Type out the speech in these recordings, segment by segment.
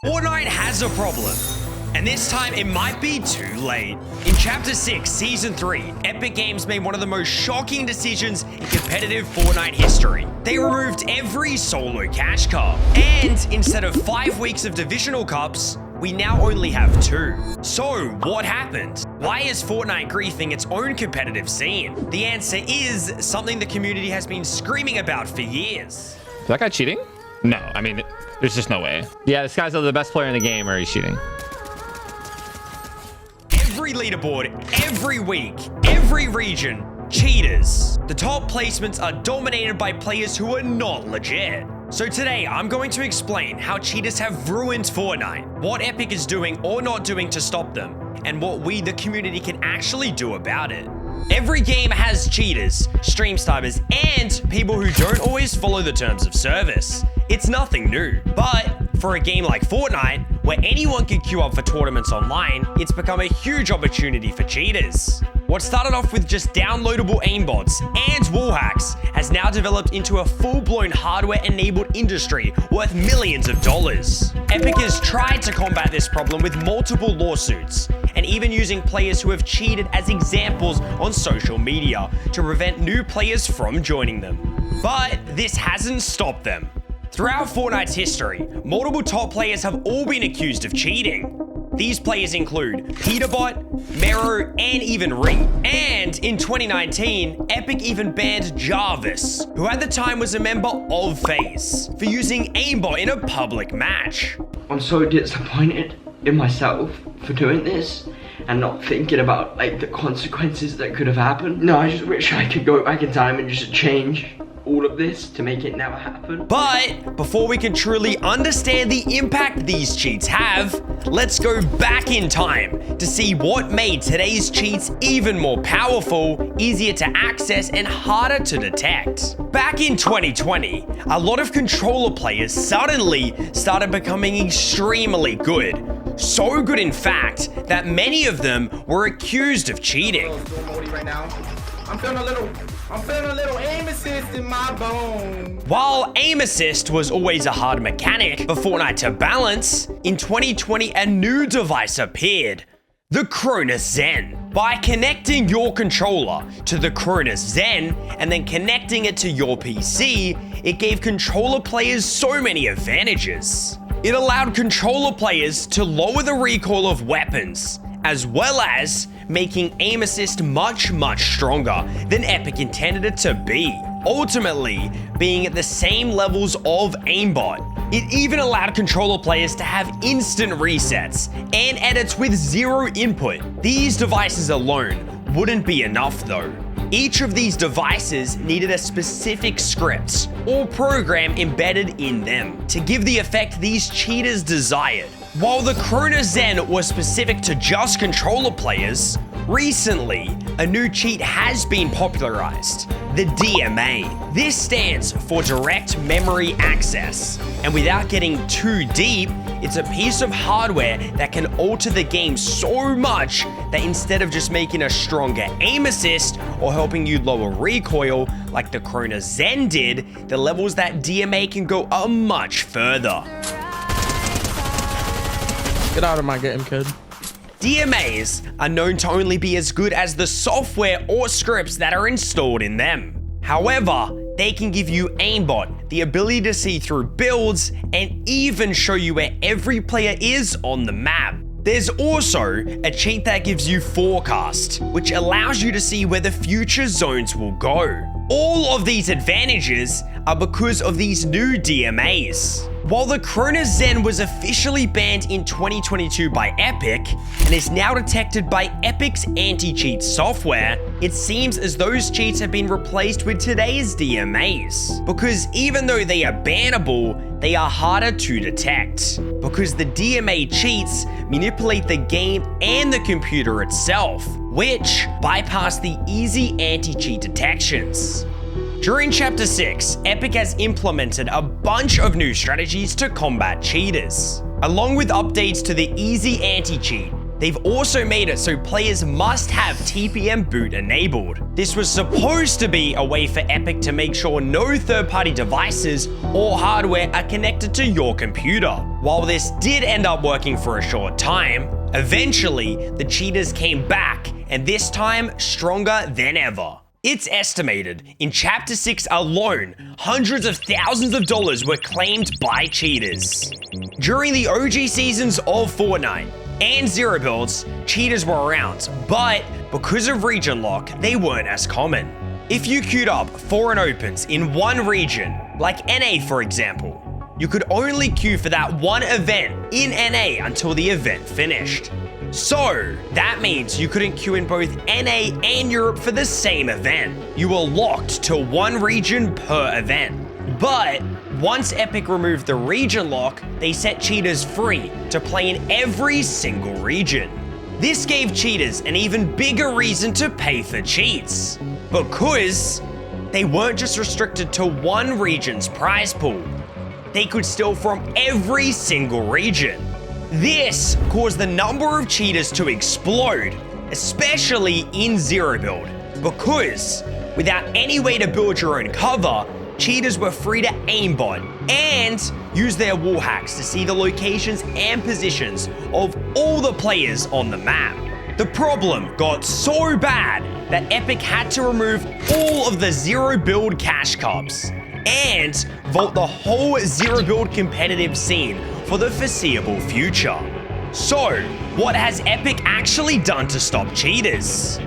Fortnite has a problem, and this time it might be too late. In Chapter 6, Season 3, Epic Games made one of the most shocking decisions in competitive Fortnite history. They removed every solo cash cup, and instead of 5 weeks of divisional cups, we now only have 2. So, what happened? Why is Fortnite griefing its own competitive scene? The answer is something the community has been screaming about for years. Is that guy cheating? No, I mean, there's just no way. Yeah, this guy's the best player in the game, or he's cheating. Every leaderboard, every week, every region, cheaters. The top placements are dominated by players who are not legit. So today, I'm going to explain how cheaters have ruined Fortnite, what Epic is doing or not doing to stop them, and what we, the community, can actually do about it. Every game has cheaters, stream snipers, and people who don't always follow the terms of service. It's nothing new. But for a game like Fortnite, where anyone can queue up for tournaments online, it's become a huge opportunity for cheaters. What started off with just downloadable aimbots and wall hacks has now developed into a full-blown hardware-enabled industry worth millions of dollars. Epic has tried to combat this problem with multiple lawsuits, and even using players who have cheated as examples on social media to prevent new players from joining them. But this hasn't stopped them. Throughout Fortnite's history, multiple top players have all been accused of cheating. These players include Peterbot, Mero, and even Ring. And in 2019, Epic even banned Jarvis, who at the time was a member of FaZe, for using aimbot in a public match. I'm so disappointed in myself for doing this and not thinking about the consequences that could have happened. No, I just wish I could go back in time and just change all of this to make it never happen. But before we can truly understand the impact these cheats have, let's go back in time to see what made today's cheats even more powerful, easier to access, and harder to detect. Back in 2020, a lot of controller players suddenly started becoming extremely good. So good, in fact, that many of them were accused of cheating. I'm feeling a little aim assist in my bones. While aim assist was always a hard mechanic for Fortnite to balance, in 2020 a new device appeared, the Cronus Zen. By connecting your controller to the Cronus Zen and then connecting it to your PC, it gave controller players so many advantages. It allowed controller players to lower the recoil of weapons, as well as making aim assist much stronger than Epic intended it to be, ultimately being at the same levels of aimbot. It even allowed controller players to have instant resets and edits with zero input. These devices alone wouldn't be enough though. Each of these devices needed a specific script or program embedded in them to give the effect these cheaters desired. While the Cronus Zen was specific to just controller players, recently, a new cheat has been popularized, the DMA. This stands for Direct Memory Access, and without getting too deep, it's a piece of hardware that can alter the game so much that instead of just making a stronger aim assist or helping you lower recoil like the Cronus Zen did, the levels that DMA can go a much further. Get out of my game, kid. DMAs are known to only be as good as the software or scripts that are installed in them. However, they can give you aimbot, the ability to see through builds, and even show you where every player is on the map. There's also a cheat that gives you forecast, which allows you to see where the future zones will go. All of these advantages are because of these new DMAs. While the Cronus Zen was officially banned in 2022 by Epic and is now detected by Epic's anti-cheat software, it seems as those cheats have been replaced with today's DMAs. Because even though they are bannable, they are harder to detect. Because the DMA cheats manipulate the game and the computer itself, which bypass the easy anti-cheat detections. During Chapter 6, Epic has implemented a bunch of new strategies to combat cheaters. Along with updates to the easy anti-cheat, They've also made it so players must have TPM boot enabled. This was supposed to be a way for Epic to make sure no third-party devices or hardware are connected to your computer. While this did end up working for a short time, eventually the cheaters came back, and this time stronger than ever. It's estimated in Chapter 6 alone, hundreds of thousands of dollars were claimed by cheaters. During the OG seasons of Fortnite and Zero Builds, cheaters were around, but because of region lock, they weren't as common. If you queued up foreign opens in one region, like NA for example, you could only queue for that one event in NA until the event finished. So, that means you couldn't queue in both NA and Europe for the same event. You were locked to one region per event. But, once Epic removed the region lock, they set cheaters free to play in every single region. This gave cheaters an even bigger reason to pay for cheats, because they weren't just restricted to one region's prize pool. They could steal from every single region. This caused the number of cheaters to explode, especially in Zero Build, because without any way to build your own cover, cheaters were free to aimbot and use their wall hacks to see the locations and positions of all the players on the map. The problem got so bad that Epic had to remove all of the Zero Build cash cups and vault the whole Zero Build competitive scene for the foreseeable future. So, what has Epic actually done to stop cheaters?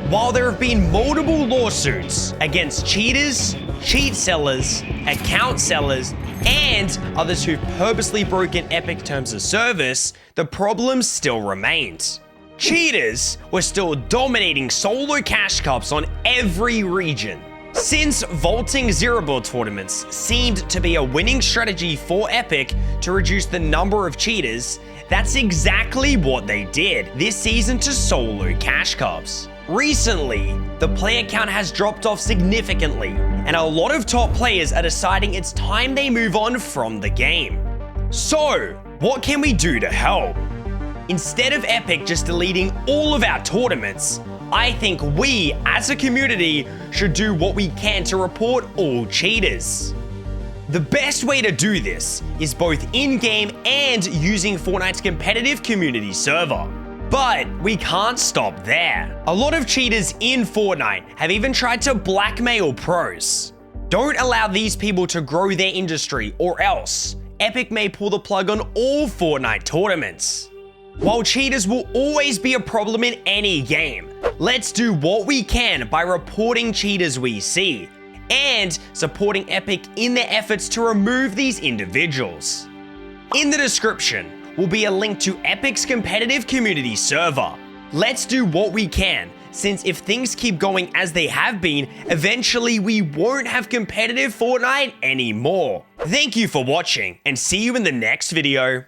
While there have been multiple lawsuits against cheaters, cheat sellers, account sellers, and others who've purposely broken Epic terms of service, the problem still remained. Cheaters were still dominating solo cash cups on every region. Since vaulting Zero Build tournaments seemed to be a winning strategy for Epic to reduce the number of cheaters, that's exactly what they did this season to solo cash cups. Recently, the player count has dropped off significantly, and a lot of top players are deciding it's time they move on from the game. So, what can we do to help? Instead of Epic just deleting all of our tournaments, I think we, as a community, should do what we can to report all cheaters. The best way to do this is both in-game and using Fortnite's competitive community server. But we can't stop there. A lot of cheaters in Fortnite have even tried to blackmail pros. Don't allow these people to grow their industry, or else Epic may pull the plug on all Fortnite tournaments. While cheaters will always be a problem in any game, let's do what we can by reporting cheaters we see and supporting Epic in their efforts to remove these individuals. In the description will be a link to Epic's competitive community server. Let's do what we can, since if things keep going as they have been, eventually we won't have competitive Fortnite anymore. Thank you for watching, and see you in the next video.